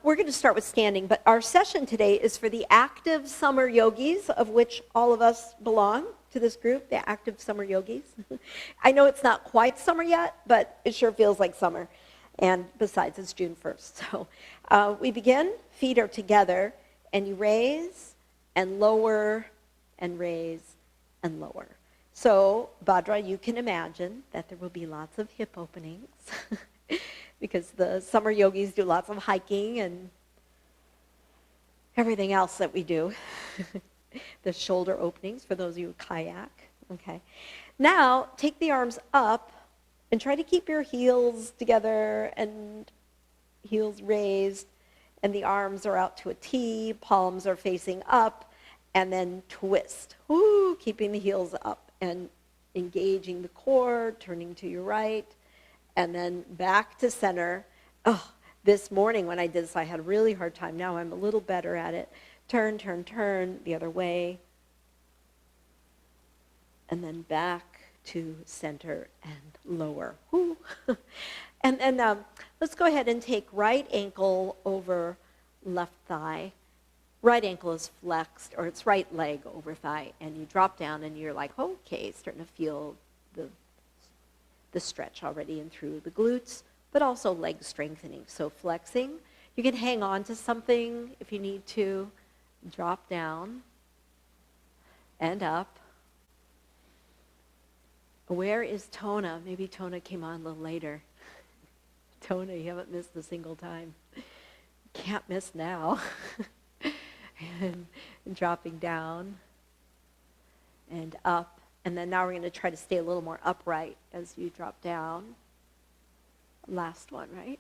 We're going to start with standing, but our session today is for the active summer yogis, of which all of us belong to this group, the active summer yogis. I know it's not quite summer yet, but it sure feels like summer. And besides, it's June 1st. So we begin, feet are together, and you raise and lower and raise and lower. So, Bhadra, you can imagine that there will be lots of hip openings because the summer yogis do lots of hiking and everything else that we do. The shoulder openings for those of you who kayak. Okay. Now, take the arms up and try to keep your heels together and heels raised, and the arms are out to a T, palms are facing up, and then twist. Woo, keeping the heels up and engaging the core, turning to your right, and then back to center. Oh, this morning when I did this, I had a really hard time. Now I'm a little better at it. Turn, turn, turn the other way, and then back to center and lower. Woo. And then let's go ahead and take right ankle over left thigh. Right ankle is flexed, or it's right leg over thigh, and you drop down and you're like, okay, starting to feel the stretch already in through the glutes, but also leg strengthening. So flexing, you can hang on to something if you need to, drop down and up. Where is Tona? Maybe Tona came on a little later. Tona, you haven't missed a single time. Can't miss now. and dropping down and up. And then now we're going to try to stay a little more upright as you drop down. Last one, right?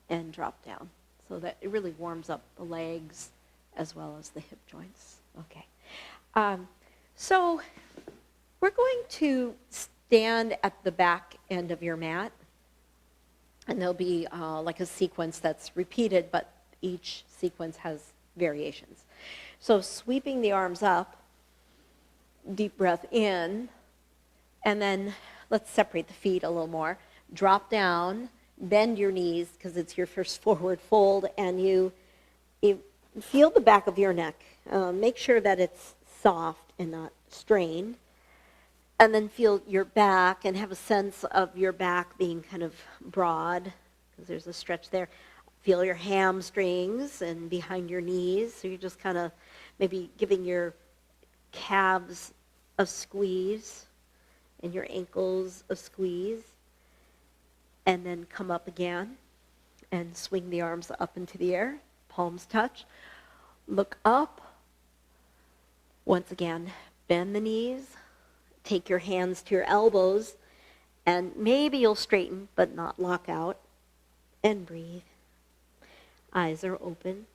And drop down. So that it really warms up the legs as well as the hip joints. Okay. So we're going to stand at the back end of your mat. And there'll be like a sequence that's repeated, but each sequence has variations. So sweeping the arms up, deep breath in, and then let's separate the feet a little more. Drop down, bend your knees because it's your first forward fold, and you feel the back of your neck. Make sure that it's soft and not strained. And then feel your back and have a sense of your back being kind of broad because there's a stretch there. Feel your hamstrings and behind your knees. So you're just kind of maybe giving your calves a squeeze and your ankles a squeeze. And then come up again and swing the arms up into the air. Palms touch. Look up. Once again, bend the knees. Take your hands to your elbows. And maybe you'll straighten, but not lock out. And breathe. Eyes are open.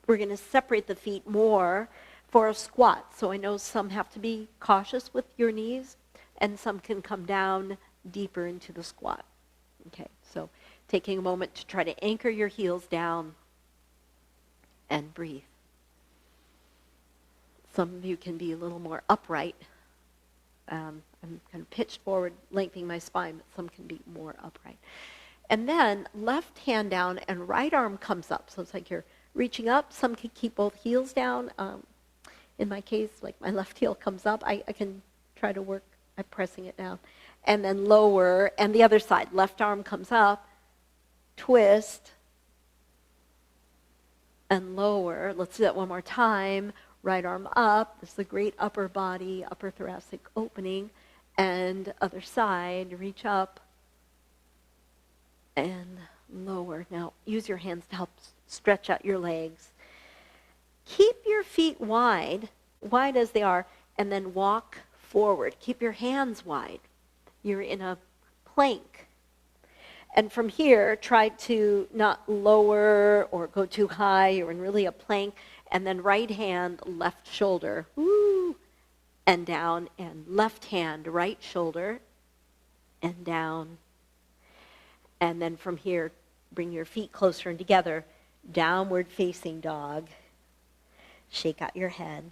We're going to separate the feet more for a squat. So I know some have to be cautious with your knees, and some can come down deeper into the squat. Okay, so taking a moment to try to anchor your heels down and breathe. Some of you can be a little more upright. I'm kind of pitched forward, lengthening my spine, but some can be more upright. And then left hand down and right arm comes up. So it's like you're reaching up. Some can keep both heels down. In my case, like my left heel comes up. I can try to work at pressing it down. And then lower, and the other side. Left arm comes up, twist, and lower. Let's do that one more time. Right arm up. This is the great upper body, upper thoracic opening. And other side, reach up and lower. Now, use your hands to help stretch out your legs. Keep your feet wide as they are, and then walk forward. Keep your hands wide. You're in a plank. And from here, try to not lower or go too high. You're in really a plank. And then right hand, left shoulder, woo, and down, and left hand, right shoulder, and down. And then from here, bring your feet closer and together, downward facing dog. Shake out your head.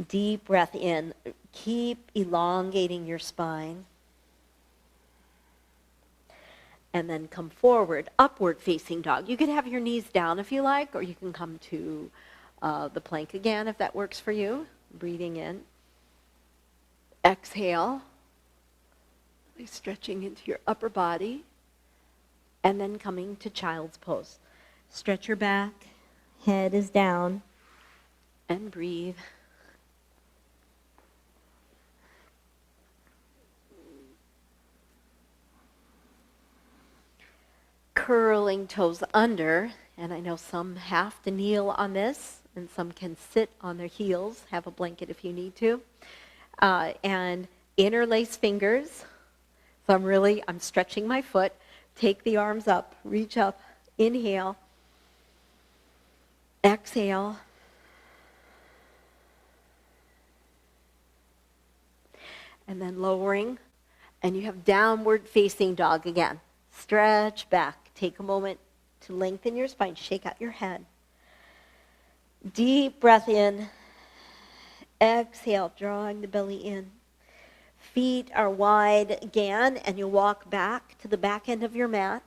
Deep breath in. Keep elongating your spine. and then come forward, upward facing dog. You could have your knees down if you like, or you can come to the plank again if that works for you. Breathing in. Exhale, stretching into your upper body, and then coming to child's pose. Stretch your back, head is down, and breathe. Curling toes under, and I know some have to kneel on this, and some can sit on their heels, have a blanket if you need to. And interlace fingers. So I'm stretching my foot. Take the arms up, reach up, inhale, exhale. And then lowering, and you have downward facing dog again. Stretch back. Take a moment to lengthen your spine, shake out your head. Deep breath in. Exhale, drawing the belly in. Feet are wide again, and you walk back to the back end of your mat.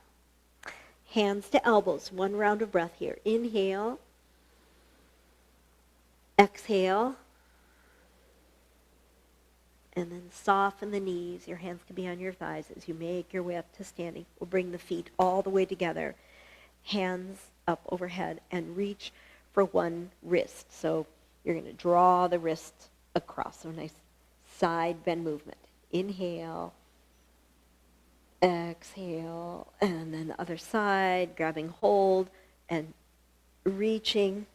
Hands to elbows. One round of breath here. Inhale. Exhale. And then soften the knees. Your hands can be on your thighs as you make your way up to standing. We'll bring the feet all the way together. Hands up overhead and reach for one wrist. So you're going to draw the wrist across. So a nice side bend movement. Inhale. Exhale. And then the other side, grabbing hold and reaching.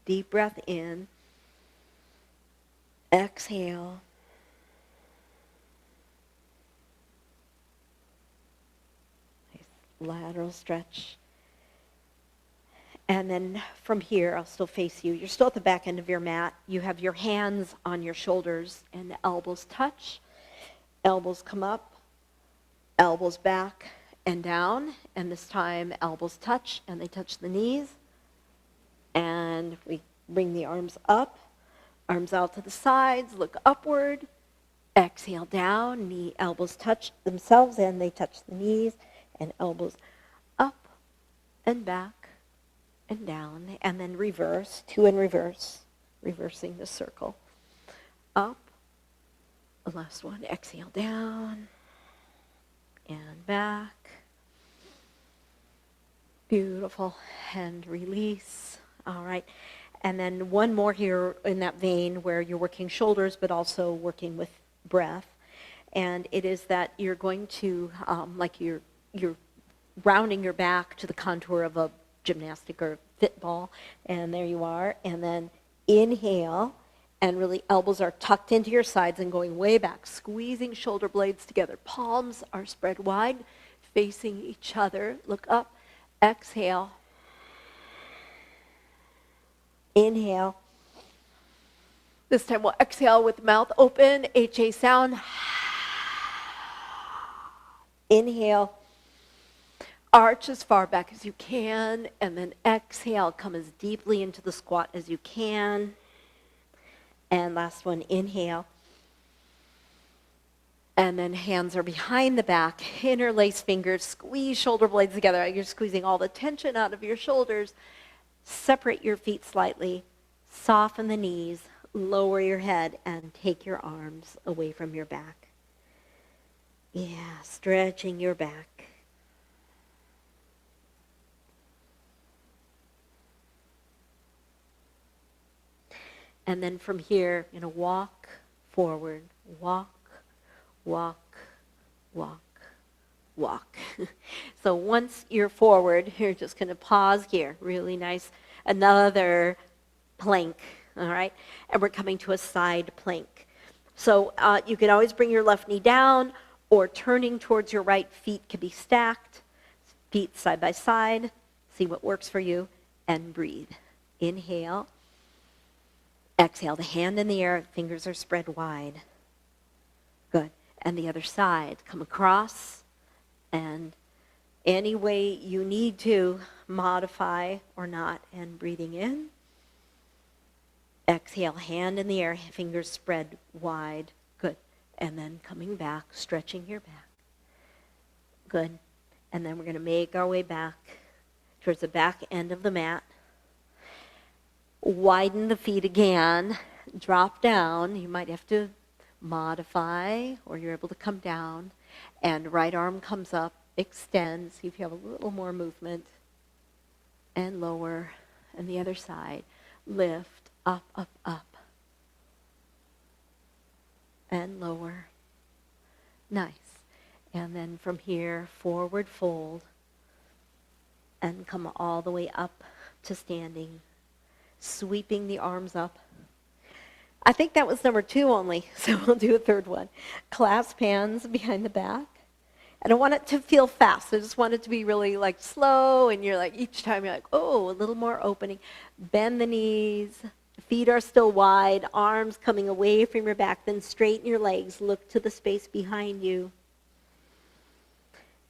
Deep breath in. Exhale. Lateral stretch. And then from here, I'll still face you. You're still at the back end of your mat. You have your hands on your shoulders and the elbows touch. Elbows come up, elbows back and down. And this time, elbows touch and they touch the knees. And we bring the arms up, arms out to the sides, look upward. Exhale down, elbows touch themselves and they touch the knees. And elbows up and back and down. And then reverse, two in reverse, reversing the circle. Up, the last one, exhale down and back. Beautiful, and release. All right, and then one more here in that vein where you're working shoulders but also working with breath. And it is that you're going to, you're rounding your back to the contour of a gymnastic or fit ball, and there you are. And then inhale, and really elbows are tucked into your sides and going way back, squeezing shoulder blades together. Palms are spread wide, facing each other. Look up, exhale. Inhale. This time we'll exhale with mouth open, HA sound. Inhale. Arch as far back as you can, and then exhale, come as deeply into the squat as you can. And last one, inhale. And then hands are behind the back, interlace fingers, squeeze shoulder blades together. You're squeezing all the tension out of your shoulders. Separate your feet slightly, soften the knees, lower your head, and take your arms away from your back. Yeah, stretching your back. And then from here, you're going to walk forward, walk, walk, walk, walk. So once you're forward, you're just going to pause here. Really nice. Another plank, all right? And we're coming to a side plank. So you can always bring your left knee down, or turning towards your right, feet can be stacked, feet side by side. See what works for you, and breathe. Inhale. Exhale, the hand in the air, fingers are spread wide. Good. And the other side, come across, and any way you need to modify or not, and breathing in. Exhale, hand in the air, fingers spread wide. Good. And then coming back, stretching your back. Good. And then we're going to make our way back towards the back end of the mat. Widen the feet again. Drop down. You might have to modify, or you're able to come down. And right arm comes up, extends. See if you have a little more movement. And lower. And the other side. Lift, up, up, up. And lower. Nice. And then from here, forward fold. And come all the way up to standing. Sweeping the arms up. I think that was number 2 only, so we'll do a third one. Clasp hands behind the back. I don't want it to feel fast. I just want it to be really like slow, and you're like, each time you're like, oh, a little more opening. Bend the knees. Feet are still wide. Arms coming away from your back. Then straighten your legs. Look to the space behind you.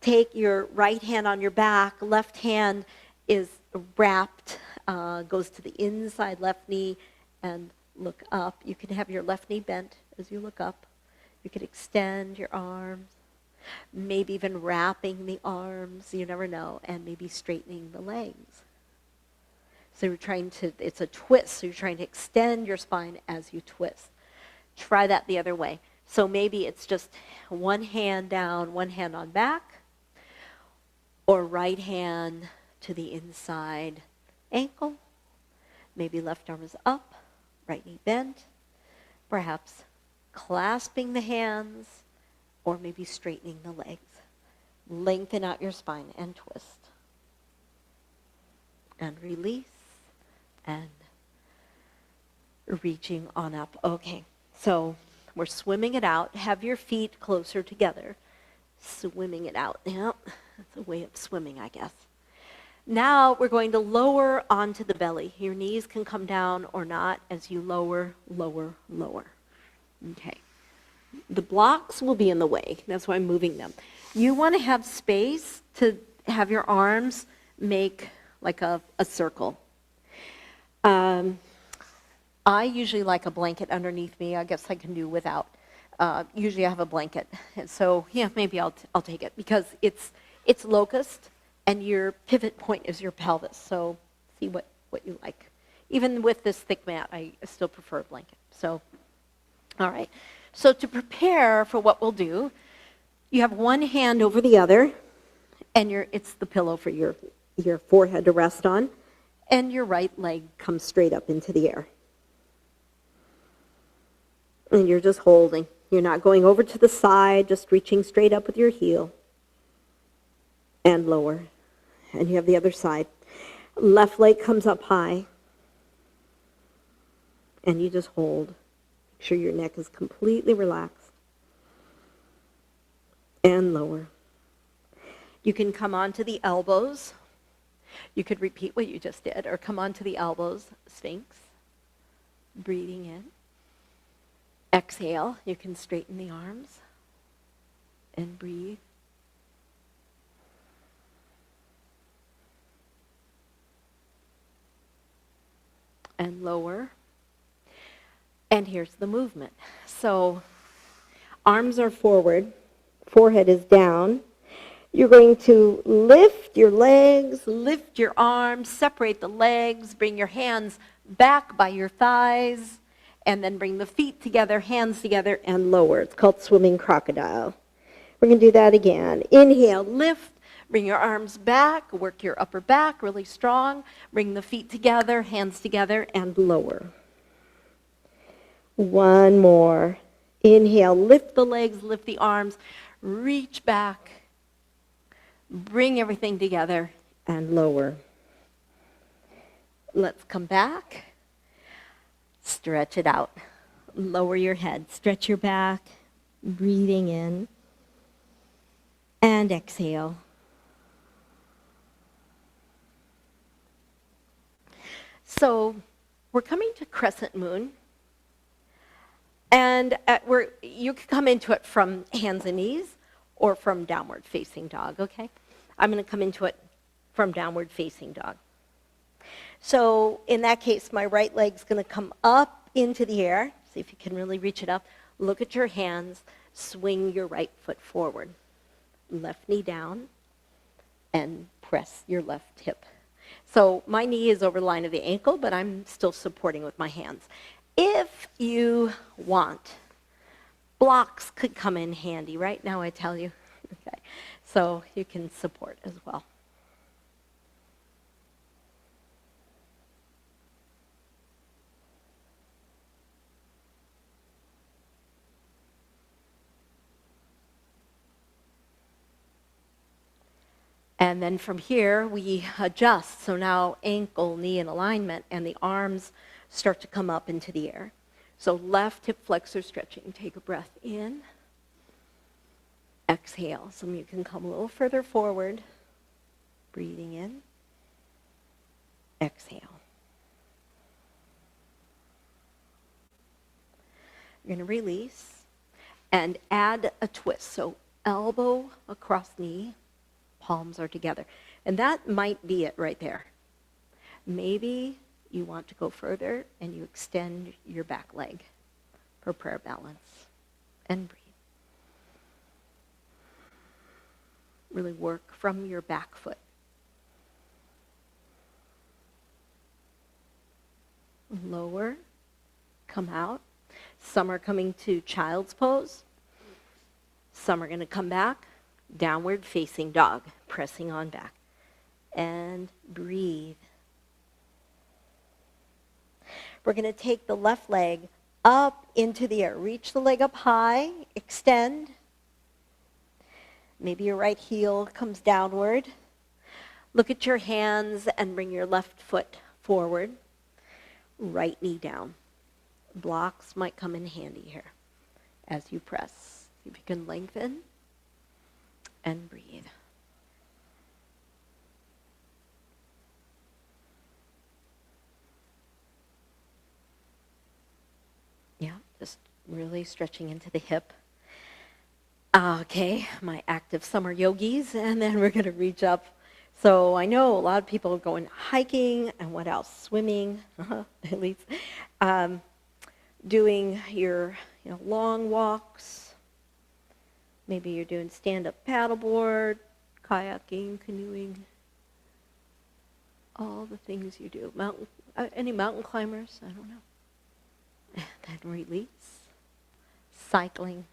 Take your right hand on your back. Left hand is wrapped, goes to the inside left knee, and look up. You can have your left knee bent as you look up. You can extend your arms, maybe even wrapping the arms, you never know, and maybe straightening the legs. So you're trying to, it's a twist, so you're trying to extend your spine as you twist. Try that the other way. So maybe it's just one hand down, one hand on back, or right hand to the inside ankle. Maybe left arm is up, right knee bent, perhaps clasping the hands, or maybe straightening the legs. Lengthen out your spine and twist. And release, and reaching on up. Okay, so we're swimming it out. Have your feet closer together. Swimming it out. Yeah, that's a way of swimming, I guess. Now we're going to lower onto the belly. Your knees can come down or not as you lower, lower, lower. Okay. The blocks will be in the way. That's why I'm moving them. You want to have space to have your arms make like a circle. I usually like a blanket underneath me. I guess I can do without. Usually I have a blanket. And so, yeah, maybe I'll take it because it's locust. And your pivot point is your pelvis. So see what you like. Even with this thick mat, I still prefer a blanket. So, all right. So to prepare for what we'll do, you have one hand over the other, and it's the pillow for your forehead to rest on, and your right leg comes straight up into the air. And you're just holding. You're not going over to the side, just reaching straight up with your heel. And lower. And you have the other side. Left leg comes up high. And you just hold. Make sure your neck is completely relaxed. And lower. You can come onto the elbows. You could repeat what you just did, or come onto the elbows, Sphinx. Breathing in. Exhale. You can straighten the arms. And breathe. And lower. And here's the movement. So arms are forward, forehead is down. You're going to lift your legs, lift your arms, separate the legs, bring your hands back by your thighs, and then bring the feet together, hands together, and lower. It's called swimming crocodile. We're going to do that again. Inhale, lift. Bring your arms back, work your upper back really strong. Bring the feet together, hands together, and lower. One more. Inhale, lift the legs, lift the arms, reach back. Bring everything together and lower. Let's come back. Stretch it out. Lower your head, stretch your back, breathing in. And exhale. So we're coming to crescent moon, and you can come into it from hands and knees or from downward facing dog, okay? I'm going to come into it from downward facing dog. So in that case, my right leg's going to come up into the air. See if you can really reach it up. Look at your hands. Swing your right foot forward. Left knee down. and press your left hip. So my knee is over the line of the ankle, but I'm still supporting with my hands. If you want, blocks could come in handy. Right now I tell you. Okay. So you can support as well. And then from here, we adjust. So now ankle, knee in alignment, and the arms start to come up into the air. So left hip flexor stretching. Take a breath in. Exhale. Some of you can come a little further forward. Breathing in. Exhale. You're going to release and add a twist. So elbow across knee. Palms are together. And that might be it right there. Maybe you want to go further and you extend your back leg for prayer balance. And breathe. Really work from your back foot. Lower, come out. Some are coming to child's pose. Some are going to come back. Downward facing dog, pressing on back. And breathe. We're going to take the left leg up into the air. Reach the leg up high, extend. Maybe your right heel comes downward. Look at your hands and bring your left foot forward. Right knee down. Blocks might come in handy here as you press. See if you can lengthen. And breathe. Yeah, just really stretching into the hip. Okay, my active summer yogis, and then we're going to reach up. So I know a lot of people are going hiking, and what else? Swimming, at least. Doing your long walks. Maybe you're doing stand-up paddleboard, kayaking, canoeing, all the things you do. Any mountain climbers? I don't know. And then release, cycling.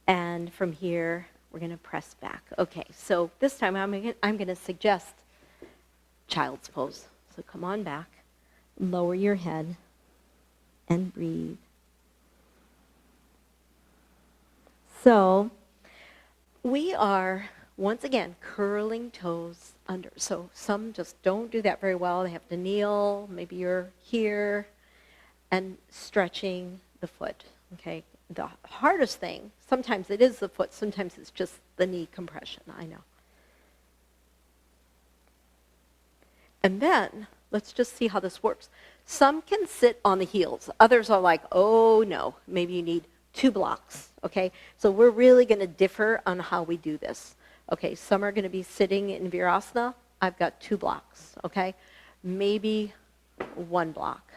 And from here, we're going to press back. Okay, so this time I'm going to suggest child's pose. So come on back, lower your head, and breathe. So we are, once again, curling toes under. So some just don't do that very well. They have to kneel. Maybe you're here and stretching the foot. Okay. The hardest thing, sometimes it is the foot, sometimes it's just the knee compression. I know. And then let's just see how this works. Some can sit on the heels. Others are like, oh no, maybe you need 2 blocks, okay? So we're really going to differ on how we do this. Okay, some are going to be sitting in Virasana. I've got 2 blocks, okay? Maybe 1 block.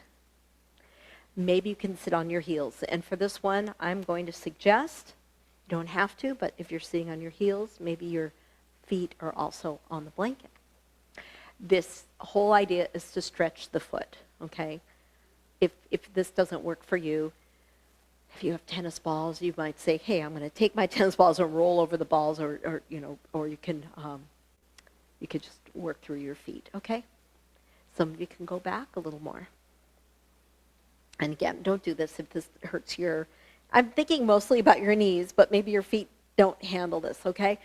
Maybe you can sit on your heels. And for this one, I'm going to suggest, you don't have to, but if you're sitting on your heels, maybe your feet are also on the blanket. This whole idea is to stretch the foot, okay? If this doesn't work for you, if you have tennis balls, you might say, hey, I'm going to take my tennis balls and roll over the balls, or you can you could just work through your feet, okay? Some of you can go back a little more. And again, don't do this if this hurts I'm thinking mostly about your knees, but maybe your feet don't handle this, okay?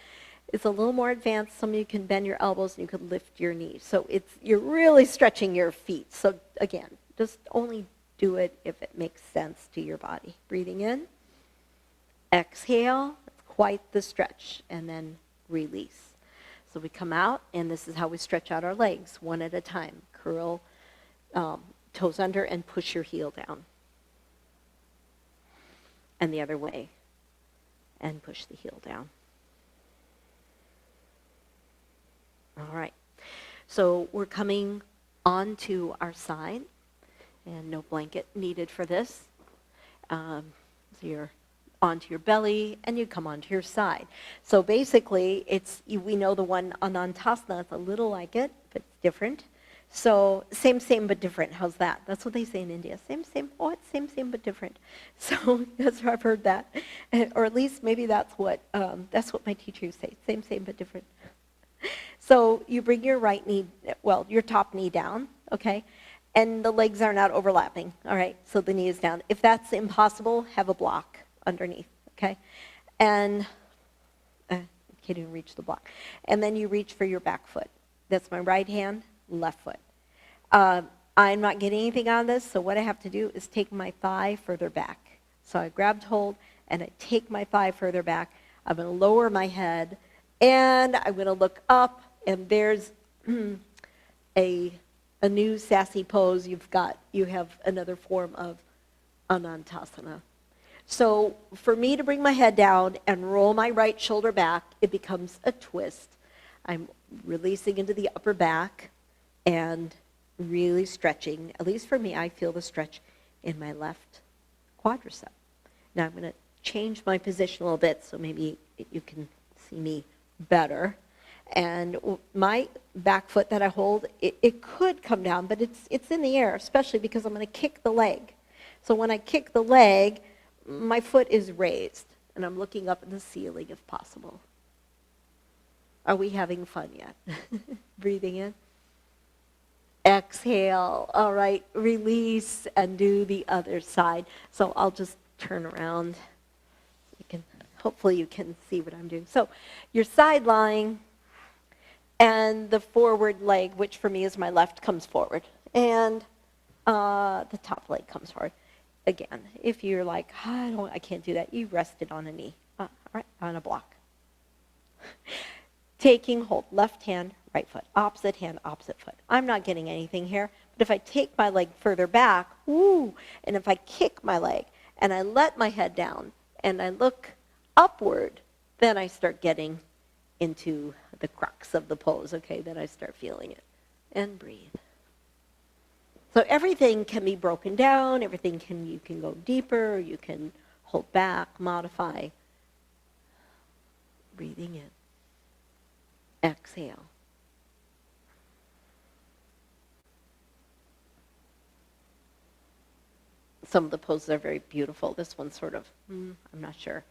It's a little more advanced. Some of you can bend your elbows and you can lift your knees. So you're really stretching your feet. So again, just only do it if it makes sense to your body. Breathing in, exhale, it's quite the stretch, and then release. So we come out, and this is how we stretch out our legs, one at a time. Curl toes under and push your heel down. And the other way, and push the heel down. All right, so we're coming onto our side. And no blanket needed for this. So you're onto your belly, and you come onto your side. So basically, we know the one Anantasana is a little like it, but different. So same, but different. How's that? That's what they say in India. Same, oh, it's same, but different. So that's where I've heard that. Or at least maybe that's what my teacher used to say. Same, but different. So you bring your right knee, your top knee down, okay? And the legs are not overlapping, all right? So the knee is down. If that's impossible, have a block underneath, okay? And can't even reach the block. And then you reach for your back foot. That's my right hand, left foot. I'm not getting anything on this, so what I have to do is take my thigh further back. So I grabbed hold, and I take my thigh further back. I'm going to lower my head, and I'm going to look up, and there's a new sassy pose. You have another form of Anantasana. So for me to bring my head down and roll my right shoulder back, it becomes a twist. I'm releasing into the upper back and really stretching. At least for me, I feel the stretch in my left quadricep. Now I'm going to change my position a little bit so maybe you can see me better. And my back foot that I hold, it could come down, but it's in the air, especially because I'm going to kick the leg. So when I kick the leg, my foot is raised, and I'm looking up at the ceiling if possible. Are we having fun yet? Breathing in. Exhale. All right, release and do the other side. So I'll just turn around. Hopefully you can see what I'm doing. So you're side lying, and the forward leg, which for me is my left, comes forward. And the top leg comes forward. Again, if you're like, I can't do that, you rest it on a knee. All right, on a block. Taking hold, left hand, right foot, opposite hand, opposite foot. I'm not getting anything here, but if I take my leg further back, and if I kick my leg, and I let my head down, and I look upward, then I start getting into the crux of the pose, okay? Then I start feeling it. And breathe. So everything can be broken down, you can go deeper, you can hold back, modify. Breathing in. Exhale. Some of the poses are very beautiful. This one's sort of, I'm not sure.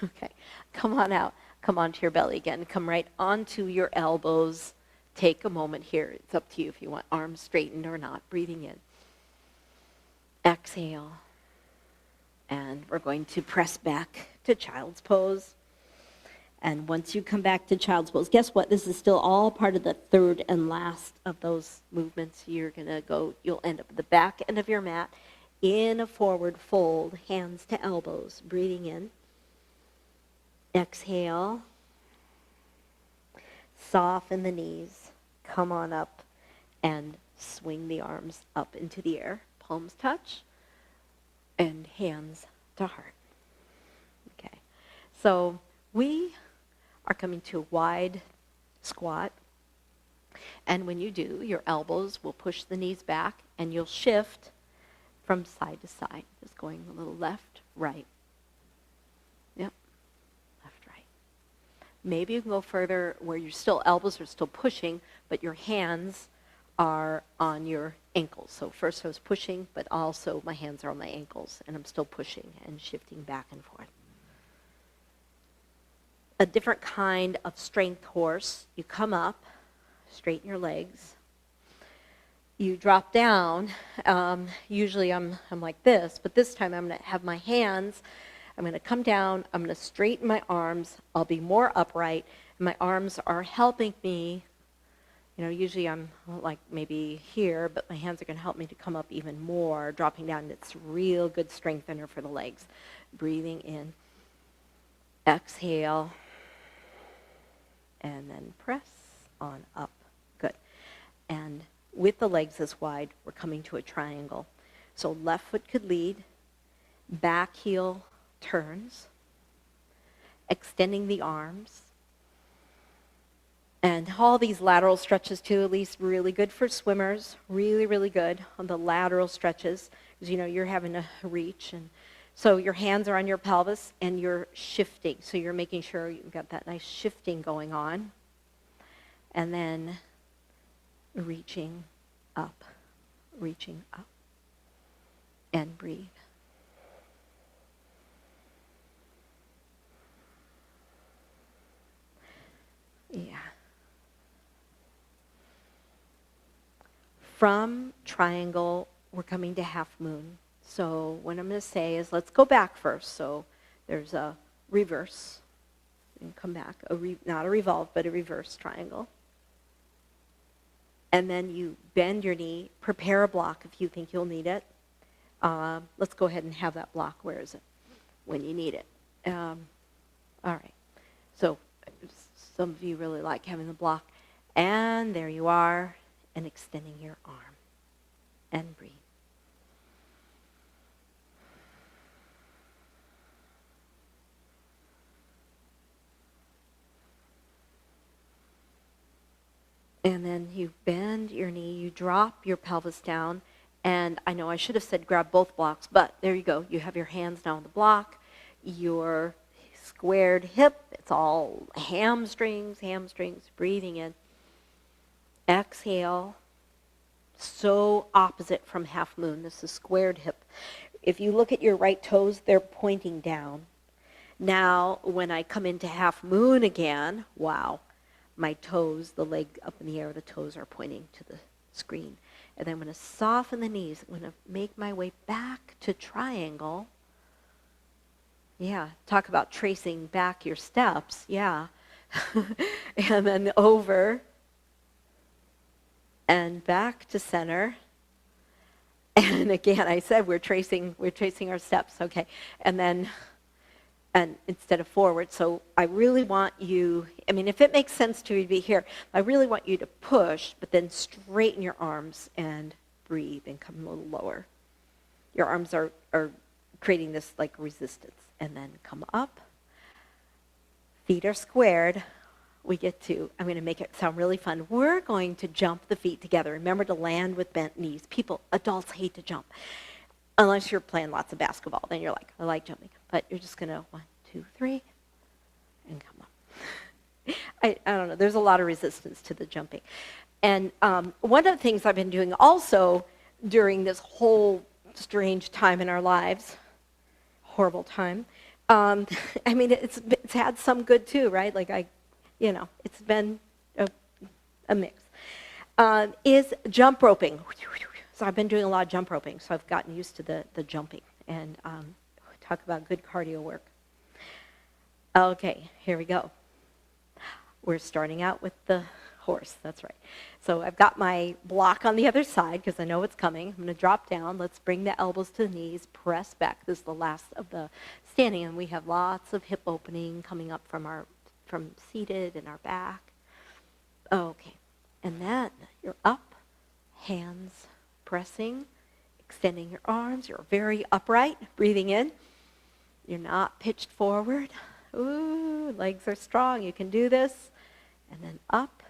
Okay, come on out. Come onto your belly again. Come right onto your elbows. Take a moment here. It's up to you if you want arms straightened or not. Breathing in. Exhale. And we're going to press back to child's pose. And once you come back to child's pose, guess what? This is still all part of the third and last of those movements. You'll end up at the back end of your mat in a forward fold, hands to elbows. Breathing in. Exhale. Soften the knees. Come on up and swing the arms up into the air. Palms touch and hands to heart. Okay. So we are coming to a wide squat. And when you do, your elbows will push the knees back and you'll shift from side to side. Just going a little left, right. Yep. Left, right. Maybe you can go further where elbows are still pushing, but your hands are on your ankles. So first I was pushing, but also my hands are on my ankles, and I'm still pushing and shifting back and forth. A different kind of strength horse. You come up, straighten your legs. You drop down. Usually I'm like this, but this time I'm going to have my hands. I'm going to come down. I'm going to straighten my arms. I'll be more upright. And my arms are helping me. Usually I'm like maybe here, but my hands are going to help me to come up even more, dropping down. It's real good strengthener for the legs. Breathing in. Exhale. And then press on up. Good. And with the legs this wide, we're coming to a triangle. So left foot could lead. Back heel turns. Extending the arms. And all these lateral stretches too, at least really good for swimmers. Really, really good on the lateral stretches. Because you're having to reach. And So your hands are on your pelvis and you're shifting. So you're making sure you've got that nice shifting going on. And then reaching up, and breathe. Yeah. From triangle, we're coming to half moon. So what I'm going to say is let's go back first. So there's a reverse. And come back. Not a revolve, but a reverse triangle. And then you bend your knee. Prepare a block if you think you'll need it. Let's go ahead and have that block. Where is it? When you need it. All right. So some of you really like having the block. And there you are. And extending your arm. And breathe. And then you bend your knee, you drop your pelvis down, and I know I should have said grab both blocks, but there you go. You have your hands now on the block, your squared hip, it's all hamstrings, breathing in. Exhale. So opposite from half moon. This is squared hip. If you look at your right toes, they're pointing down. Now, when I come into half moon again, wow, my toes, the leg up in the air, the toes are pointing to the screen. And then I'm going to soften the knees. I'm going to make my way back to triangle. Yeah, talk about tracing back your steps. Yeah. And then over and back to center. And again, I said we're tracing our steps. Okay. And then and instead of forward. So I really want you, I mean, if it makes sense to you to be here, I really want you to push, but then straighten your arms and breathe and come a little lower. Your arms are creating this like resistance. And then come up. Feet are squared. I'm going to make it sound really fun. We're going to jump the feet together. Remember to land with bent knees. Adults hate to jump. Unless you're playing lots of basketball, then you're like, I like jumping. But you're just going to 1, 2, 3, and come up. I don't know. There's a lot of resistance to the jumping. And one of the things I've been doing also during this whole strange time in our lives, horrible time, I mean, it's had some good too, right? Like it's been a mix, is jump roping. So I've been doing a lot of jump roping, so I've gotten used to the jumping. And talk about good cardio work. Okay, here we go. We're starting out with the horse, that's right. So I've got my block on the other side because I know it's coming. I'm going to drop down. Let's bring the elbows to the knees, press back. This is the last of the standing, and we have lots of hip opening coming up from seated in our back. Okay, and then you're up, hands pressing, extending your arms. You're very upright, breathing in. You're not pitched forward. Ooh, legs are strong. You can do this. And then up,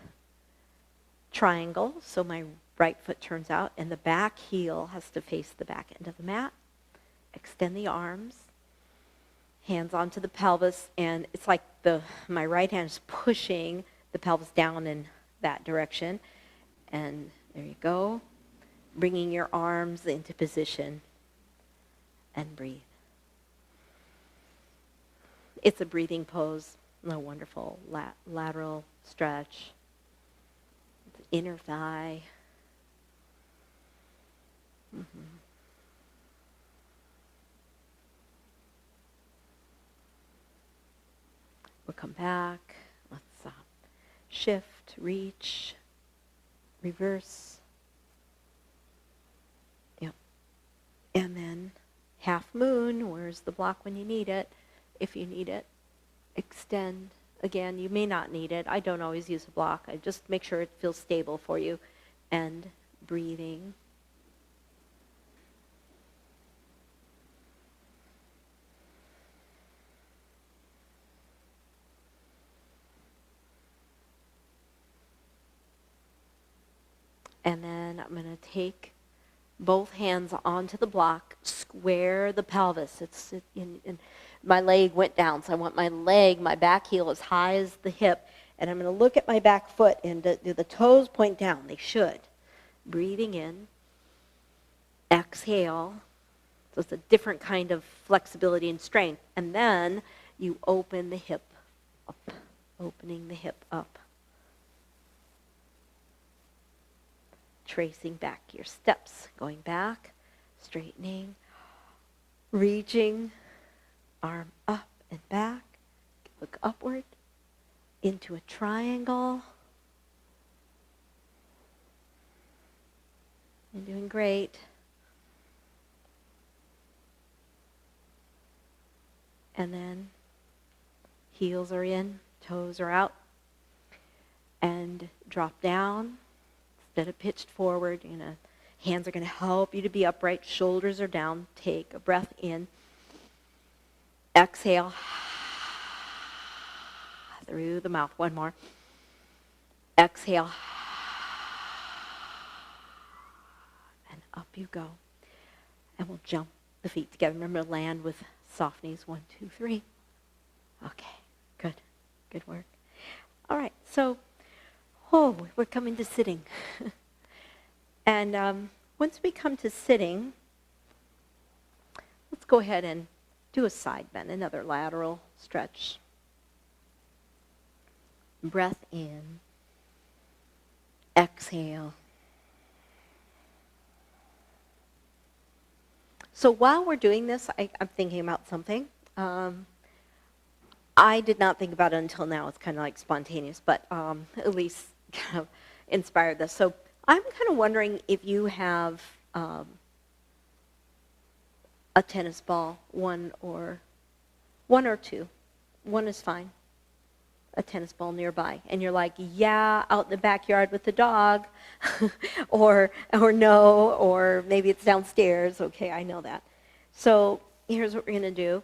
triangle. So my right foot turns out, and the back heel has to face the back end of the mat. Extend the arms. Hands onto the pelvis, and it's like my right hand is pushing the pelvis down in that direction. And there you go. Bringing your arms into position and breathe. It's a breathing pose. A wonderful lateral stretch. Inner thigh. Mm-hmm. We'll come back. Let's shift, reach, reverse. And then half moon, where's the block when you need it? If you need it, extend. Again, you may not need it. I don't always use a block. I just make sure it feels stable for you. And breathing. And then I'm going to take both hands onto the block, square the pelvis. My leg went down, so I want my back heel as high as the hip, and I'm going to look at my back foot, and do the toes point down? They should. Breathing in, exhale. So it's a different kind of flexibility and strength. And then you open the hip up, opening the hip up. Tracing back your steps, going back, straightening, reaching, arm up and back, look upward, into a triangle. You're doing great. And then heels are in, toes are out, and drop down. Instead of pitched forward, hands are going to help you to be upright. Shoulders are down. Take a breath in. Exhale through the mouth. One more. Exhale. And up you go. And we'll jump the feet together. Remember to land with soft knees. 1, 2, 3. Okay, good. Good work. All right, so we're coming to sitting. And once we come to sitting, let's go ahead and do a side bend, another lateral stretch. Breath in. Exhale. So while we're doing this, I'm thinking about something. I did not think about it until now. It's kind of like spontaneous, but at least kind of inspired this. So I'm kind of wondering if you have a tennis ball, one or two. One is fine. A tennis ball nearby, and you're like, yeah, out in the backyard with the dog, or no, or maybe it's downstairs. Okay, I know that. So here's what we're gonna do.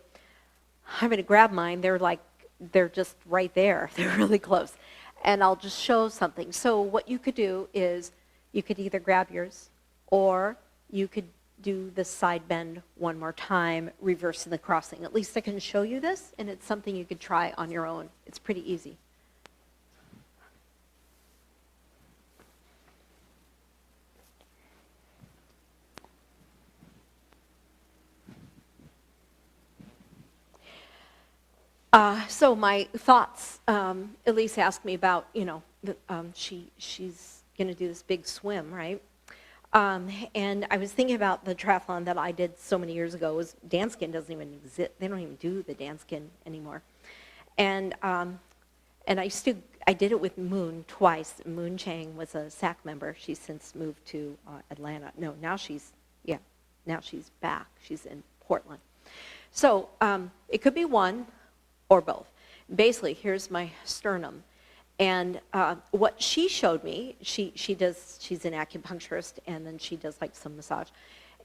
I'm gonna grab mine. They're just right there. They're really close, and I'll just show something. So what you could do is you could either grab yours, or you could do the side bend one more time, reversing the crossing. At least I can show you this, and it's something you could try on your own. It's pretty easy. So my thoughts, Elise asked me about, she's going to do this big swim, right? And I was thinking about the triathlon that I did so many years ago. Danskin doesn't even exist. They don't even do the Danskin anymore. And I did it with Moon twice. Moon Chang was a SAC member. She's since moved to Atlanta. No, now she's back. She's in Portland. So it could be one or both. Basically, here's my sternum. And what she showed me, she's an acupuncturist, and then she does like some massage.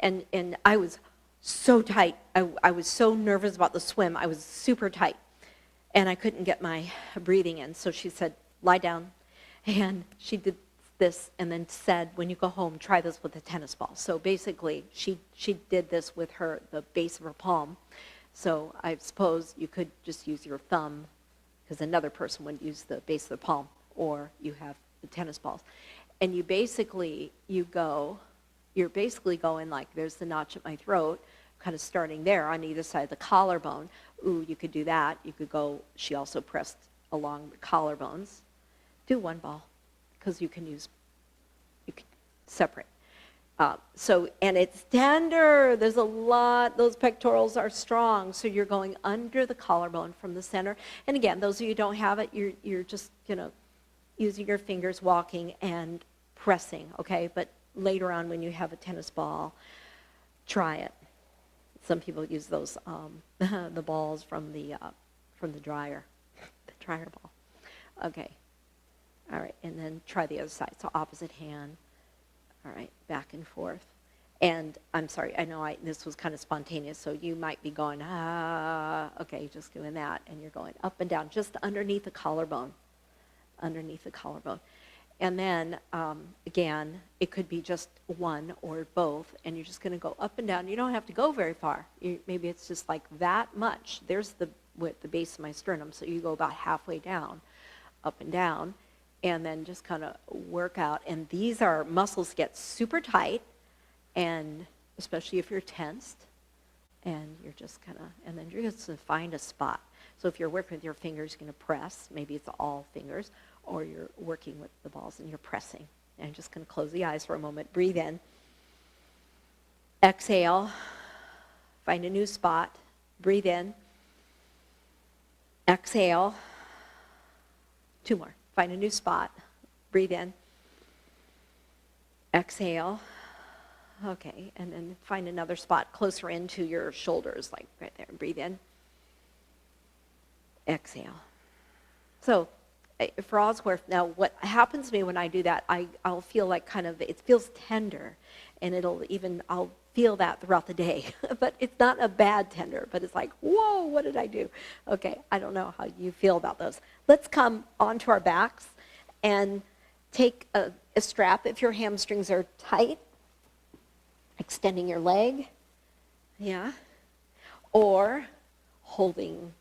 And I was so tight. I was so nervous about the swim. I was super tight. And I couldn't get my breathing in. So she said, lie down. And she did this and then said, when you go home, try this with a tennis ball. So basically, she did this with the base of her palm. So I suppose you could just use your thumb, because another person would use the base of the palm, or you have the tennis balls. And you're basically going like, there's the notch at my throat, kind of starting there on either side of the collarbone. Ooh, you could do that. You could go, she also pressed along the collarbones. Do one ball, because you can separate. And it's tender. There's a lot. Those pectorals are strong. So you're going under the collarbone from the center. And again, those of you who don't have it, you're just using your fingers, walking and pressing. Okay, but later on, when you have a tennis ball, try it. Some people use those the balls from the dryer, the dryer ball. Okay, all right, and then try the other side. So opposite hand. All right, back and forth. And I'm sorry, I know this was kind of spontaneous, so you might be going, okay, just doing that, and you're going up and down, just underneath the collarbone, And then, again, it could be just one or both, and you're just going to go up and down. You don't have to go very far. Maybe it's just like that much. There's the width, the base of my sternum, so you go about halfway down, up and down, and then just kind of work out. And these are muscles get super tight, and especially if you're tensed, and you're just kind of, and then you're just going to find a spot. So if you're working with your fingers, you're going to press. Maybe it's all fingers, or you're working with the balls and you're pressing. And I'm just going to close the eyes for a moment. Breathe in. Exhale. Find a new spot. Breathe in. Exhale. 2 more. Find a new spot. Breathe in. Exhale. Okay, and then find another spot closer into your shoulders, like right there. Breathe in. Exhale. So, for all's worth, now what happens to me when I do that, I'll feel like kind of, it feels tender, and I'll feel that throughout the day. But it's not a bad tender, but it's like, whoa, what did I do? Okay, I don't know how you feel about those. Let's come onto our backs and take a strap if your hamstrings are tight, extending your leg, yeah, or holding.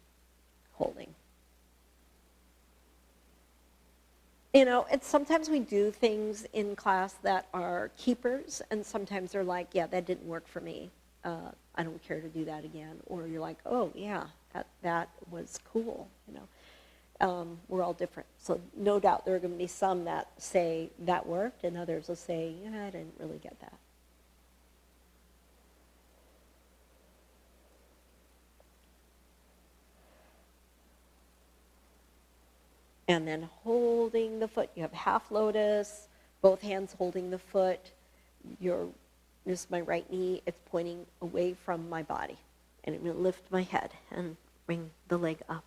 You know, and sometimes we do things in class that are keepers, and sometimes they're like, yeah, that didn't work for me. I don't care to do that again. Or you're like, oh, yeah, that was cool, you know. We're all different. So no doubt there are going to be some that say that worked, and others will say, yeah, I didn't really get that. And then holding the foot. You have half lotus, both hands holding the foot. This is my right knee. It's pointing away from my body. And I'm going to lift my head and bring the leg up.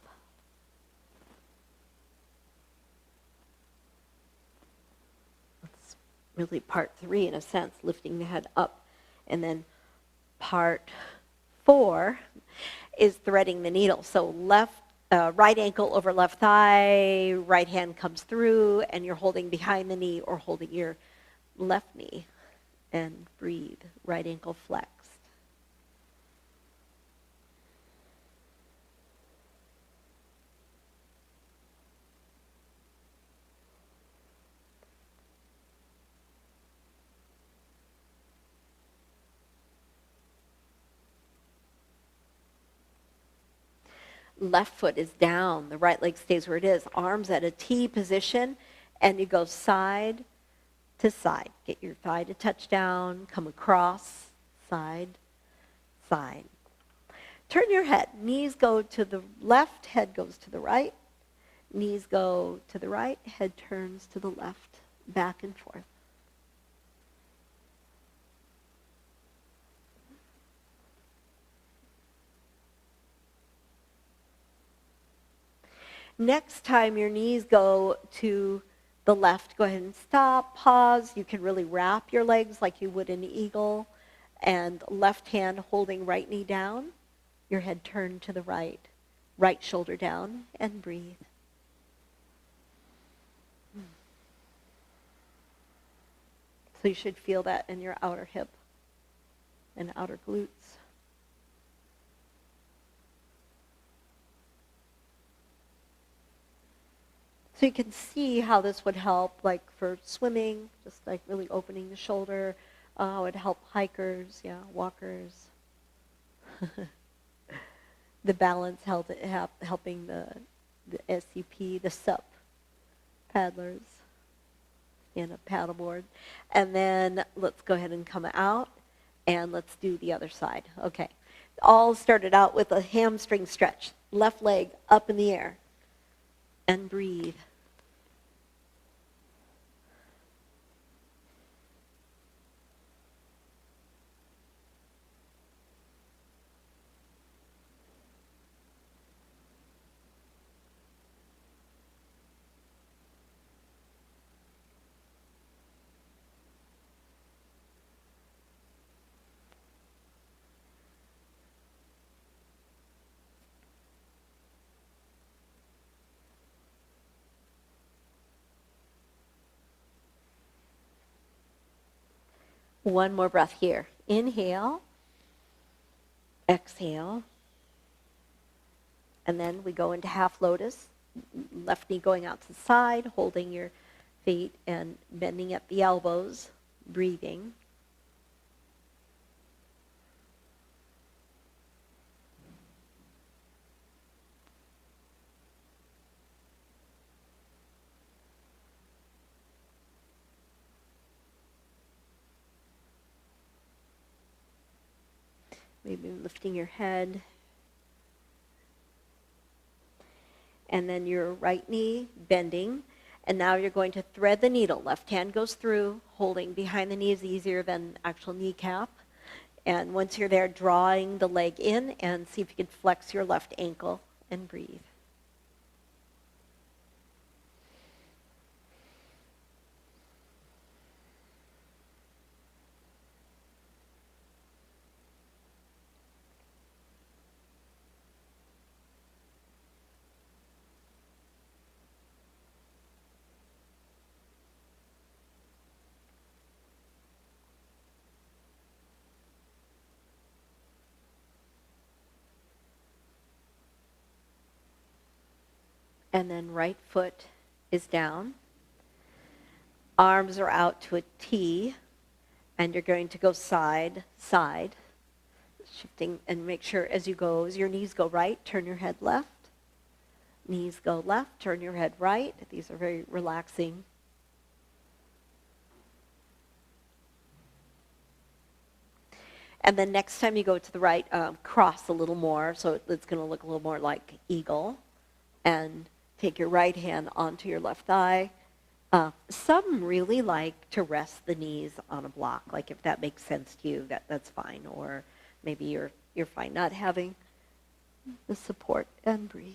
That's really part 3 in a sense, lifting the head up. And then part 4 is threading the needle. So right ankle over left thigh, right hand comes through, and you're holding behind the knee or holding your left knee. And breathe, right ankle flexed. Left foot is down, the right leg stays where it is, arms at a T position, and you go side to side. Get your thigh to touch down, come across, side, side. Turn your head. Knees go to the left, head goes to the right. Knees go to the right, head turns to the left, back and forth. Next time your knees go to the left, go ahead and stop, pause. You can really wrap your legs like you would an eagle. And left hand holding right knee down. Your head turned to the right. Right shoulder down, and breathe. So you should feel that in your outer hip and outer glutes. So you can see how this would help, like for swimming, just like really opening the shoulder. It would help hikers, yeah, walkers. The balance helping the SCP, the SUP paddlers in a paddleboard. And then let's go ahead and come out, and let's do the other side. Okay. All started out with a hamstring stretch. Left leg up in the air. And breathe. One more breath here. Inhale, exhale, and then we go into half lotus. Left knee going out to the side, holding your feet and bending at the elbows, breathing. Maybe lifting your head. And then your right knee bending. And now you're going to thread the needle. Left hand goes through, holding behind the knee is easier than actual kneecap. And once you're there, drawing the leg in and see if you can flex your left ankle and breathe. And then right foot is down. Arms are out to a T, and you're going to go side, side, shifting, and make sure as you go, as your knees go right, turn your head left. Knees go left, turn your head right. These are very relaxing. And then next time you go to the right, cross a little more, so it's going to look a little more like eagle. And take your right hand onto your left thigh. Some really like to rest the knees on a block. Like if that makes sense to you, that's fine. Or maybe you're fine not having the support, and breathe.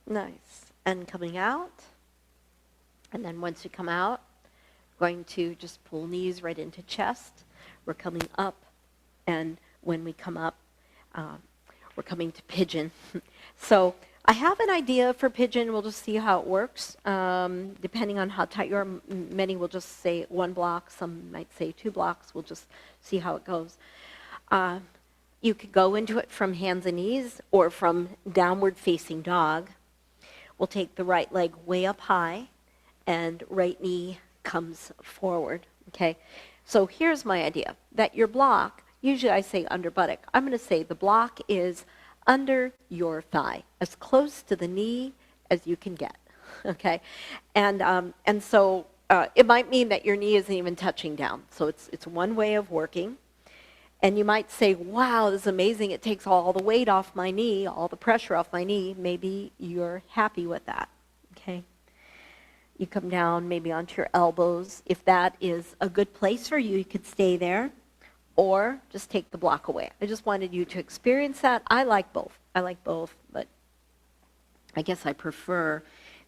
Nice. And coming out. And then once you come out, going to just pull knees right into chest. We're coming up. And when we come up, we're coming to pigeon. So I have an idea for pigeon. We'll just see how it works. Depending on how tight you are, many will just say 1 block. Some might say 2 blocks. We'll just see how it goes. You could go into it from hands and knees or from downward facing dog. We'll take the right leg way up high and right knee comes forward, okay? So here's my idea, that your block, usually I say under buttock, I'm going to say the block is under your thigh, as close to the knee as you can get, okay? And so it might mean that your knee isn't even touching down. So it's one way of working. And you might say, wow, this is amazing. It takes all the weight off my knee, all the pressure off my knee. Maybe you're happy with that, okay? You come down maybe onto your elbows. If that is a good place for you, you could stay there or just take the block away. I just wanted you to experience that. I like both, but I guess I prefer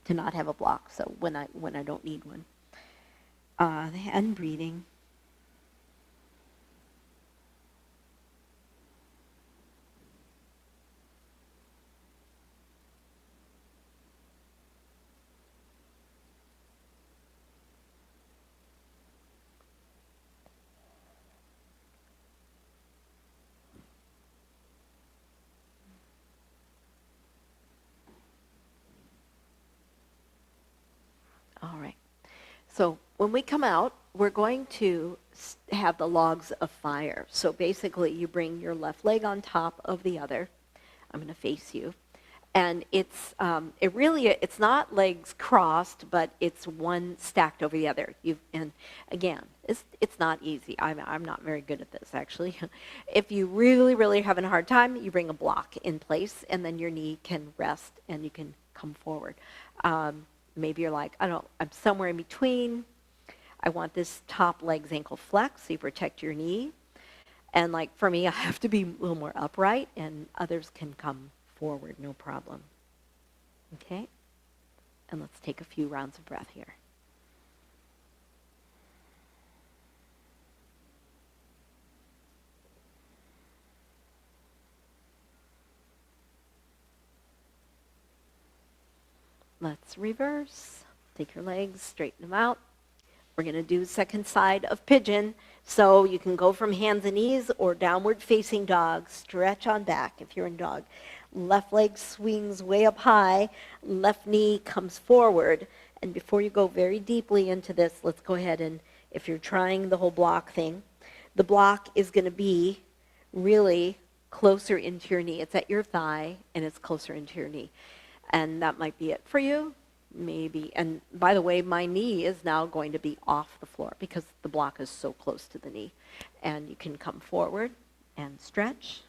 to not have a block, so when I don't need one. And breathing. All right. So when we come out, we're going to have the logs of fire. So basically, you bring your left leg on top of the other. I'm going to face you. And it's not legs crossed, but it's one stacked over the other. And again, it's not easy. I'm not very good at this, actually. If you really, really having a hard time, you bring a block in place, and then your knee can rest, and you can come forward. Maybe you're like, I'm somewhere in between. I want this top leg's ankle flex, so you protect your knee. And like for me, I have to be a little more upright, and others can come forward, no problem. Okay? And let's take a few rounds of breath here. Let's reverse. Take your legs, straighten them out. We're going to do second side of pigeon. So you can go from hands and knees or downward facing dog. Stretch on back if you're in dog. Left leg swings way up high. Left knee comes forward. And before you go very deeply into this, let's go ahead and, if you're trying the whole block thing, the block is going to be really closer into your knee. It's at your thigh, and it's closer into your knee. And that might be it for you, maybe. And by the way, my knee is now going to be off the floor because the block is so close to the knee. And you can come forward and stretch.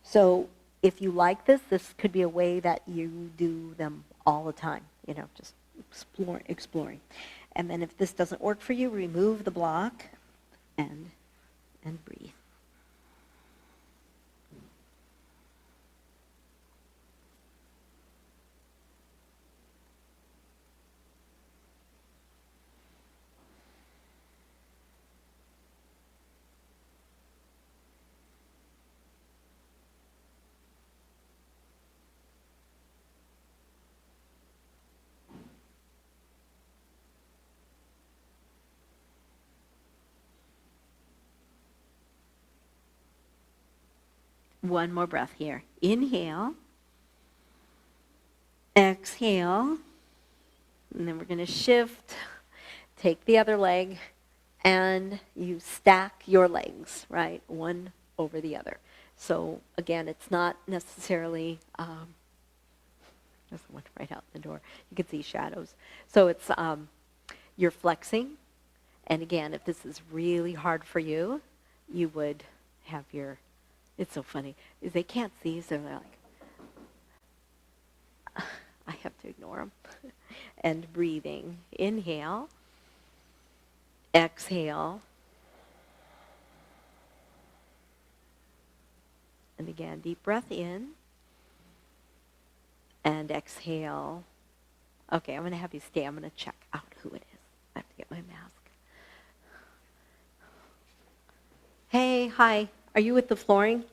So if you like this, this could be a way that you do them all the time, just exploring. And then if this doesn't work for you, remove the block and breathe. One more breath here. Inhale. Exhale. And then we're going to shift. Take the other leg. And you stack your legs, right? One over the other. So again, it's not necessarily, there's one right out the door. You can see shadows. So it's, you're flexing. And again, if this is really hard for you, you would have your, it's so funny. They can't see, so they're like, I have to ignore them. And breathing. Inhale. Exhale. And again, deep breath in. And exhale. Okay, I'm going to have you stay. I'm going to check out who it is. I have to get my mask. Hey, hi. Are you with the flooring?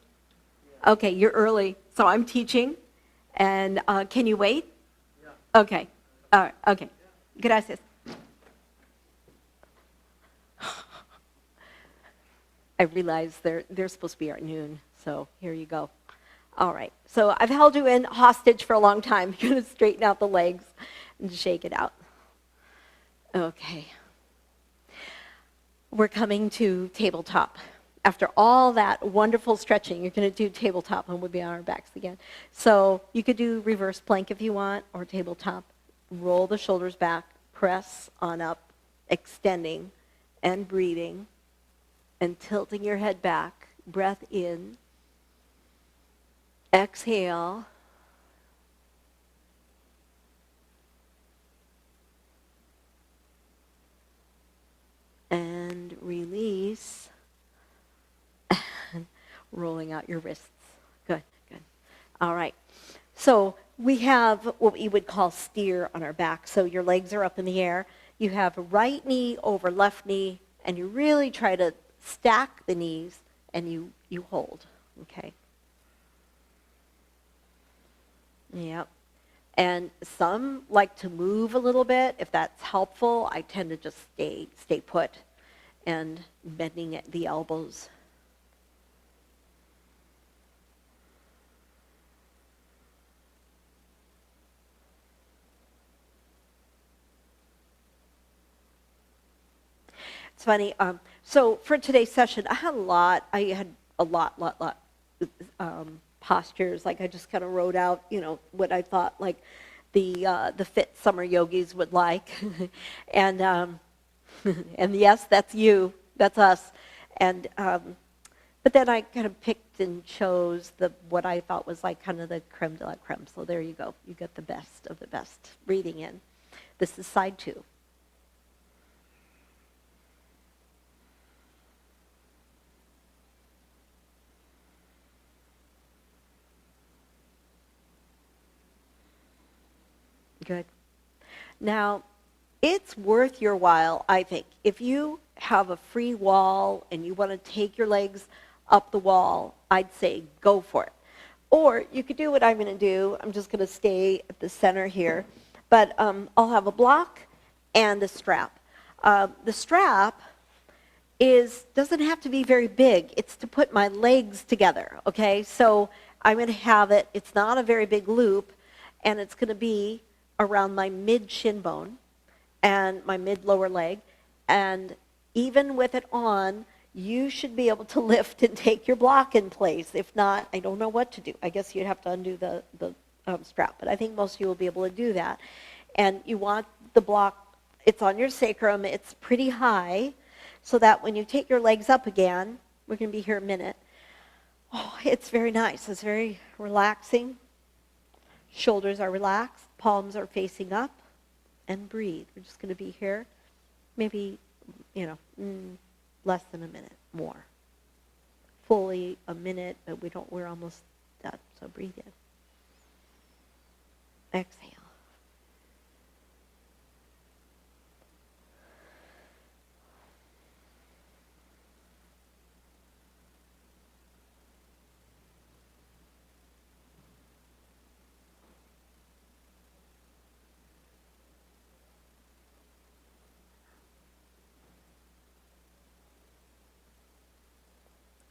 Yeah. Okay, you're early. So I'm teaching. And can you wait? Yeah. Okay. All right. Okay. Yeah. Gracias. I realize they're supposed to be at noon, so here you go. All right, so I've held you in hostage for a long time. You're going to straighten out the legs and shake it out. Okay. We're coming to tabletop. After all that wonderful stretching, you're going to do tabletop, and we'll be on our backs again. So you could do reverse plank if you want, or tabletop. Roll the shoulders back, press on up, extending and breathing. And tilting your head back, breath in, exhale, and release, and rolling out your wrists. Good, good. All right. So we have what we would call steer on our back. So your legs are up in the air. You have right knee over left knee, and you really try to stack the knees, and you hold, okay? Yep. And some like to move a little bit. If that's helpful, I tend to just stay put and bending at the elbows. It's funny. So for today's session, I had a lot postures. Like I just kind of wrote out, what I thought like the fit summer yogis would like, and and yes, that's you, that's us, and but then I kind of picked and chose what I thought was like kind of the creme de la creme. So there you go. You get the best of the best. Breathing in. This is side 2. Good. Now, it's worth your while, I think. If you have a free wall and you want to take your legs up the wall, I'd say go for it. Or you could do what I'm going to do. I'm just going to stay at the center here. But I'll have a block and a strap. The strap doesn't have to be very big. It's to put my legs together, okay? So I'm going to have it, it's not a very big loop, and it's going to be around my mid-shin bone and my mid-lower leg. And even with it on, you should be able to lift and take your block in place. If not, I don't know what to do. I guess you'd have to undo the strap, but I think most of you will be able to do that. And you want the block, it's on your sacrum, it's pretty high, so that when you take your legs up again, we're going to be here a minute, it's very nice. It's very relaxing. Shoulders are relaxed, palms are facing up, and breathe. We're just going to be here maybe, less than a minute more. Fully a minute, but we're almost done. So breathe in. Exhale.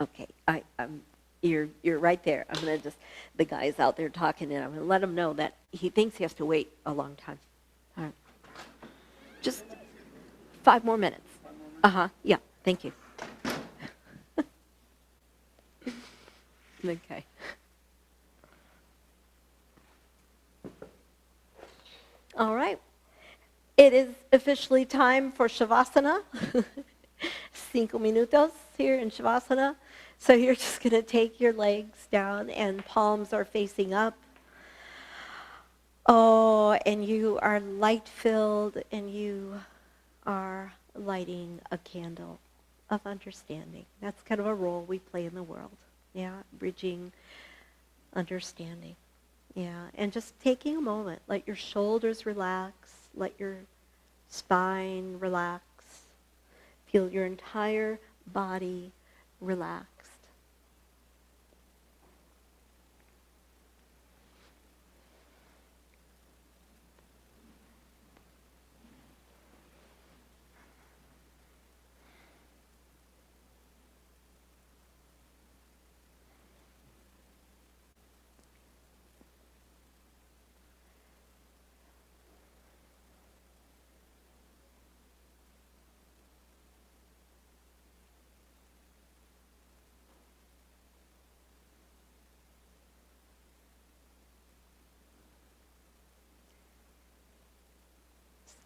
Okay, you're right there. I'm going to the guy's out there talking, and I'm going to let him know that he thinks he has to wait a long time. All right. Just 5 more minutes. Yeah, thank you. Okay. All right. It is officially time for Shavasana. 5 minutos here in Shavasana. So you're just going to take your legs down and palms are facing up. And you are light-filled and you are lighting a candle of understanding. That's kind of a role we play in the world. Yeah, bridging understanding. Yeah, and just taking a moment. Let your shoulders relax. Let your spine relax. Feel your entire body relaxed.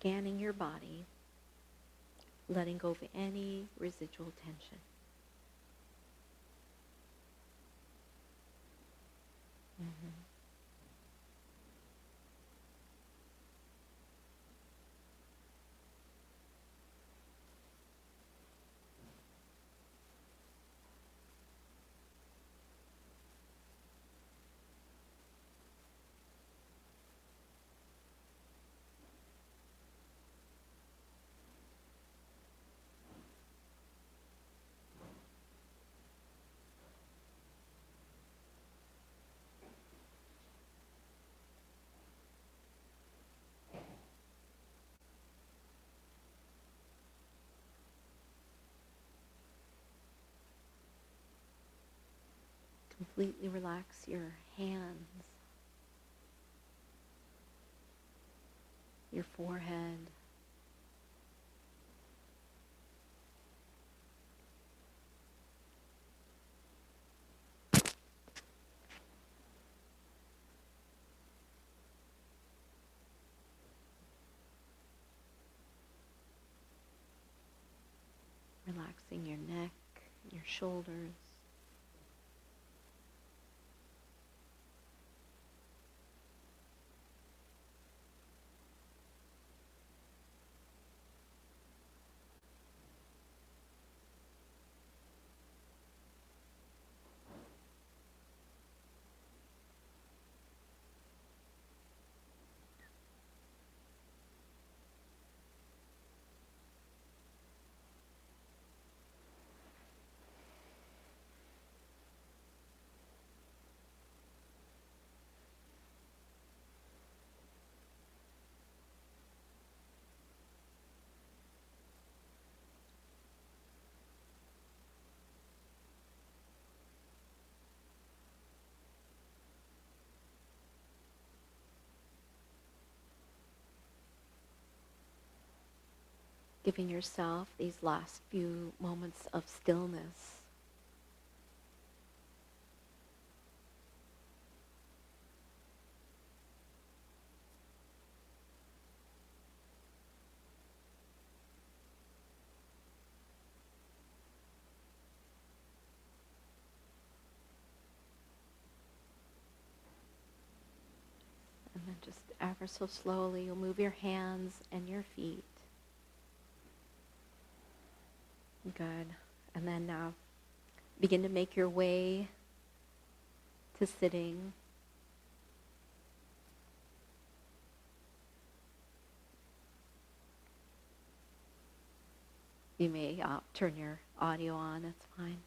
Scanning your body, letting go of any residual tension. Mm-hmm. Completely relax your hands, your forehead, relaxing your neck, your shoulders. giving yourself these last few moments of stillness. And then just ever so slowly, you'll move your hands and your feet. Good. And then now begin to make your way to sitting. You may turn your audio on, that's fine.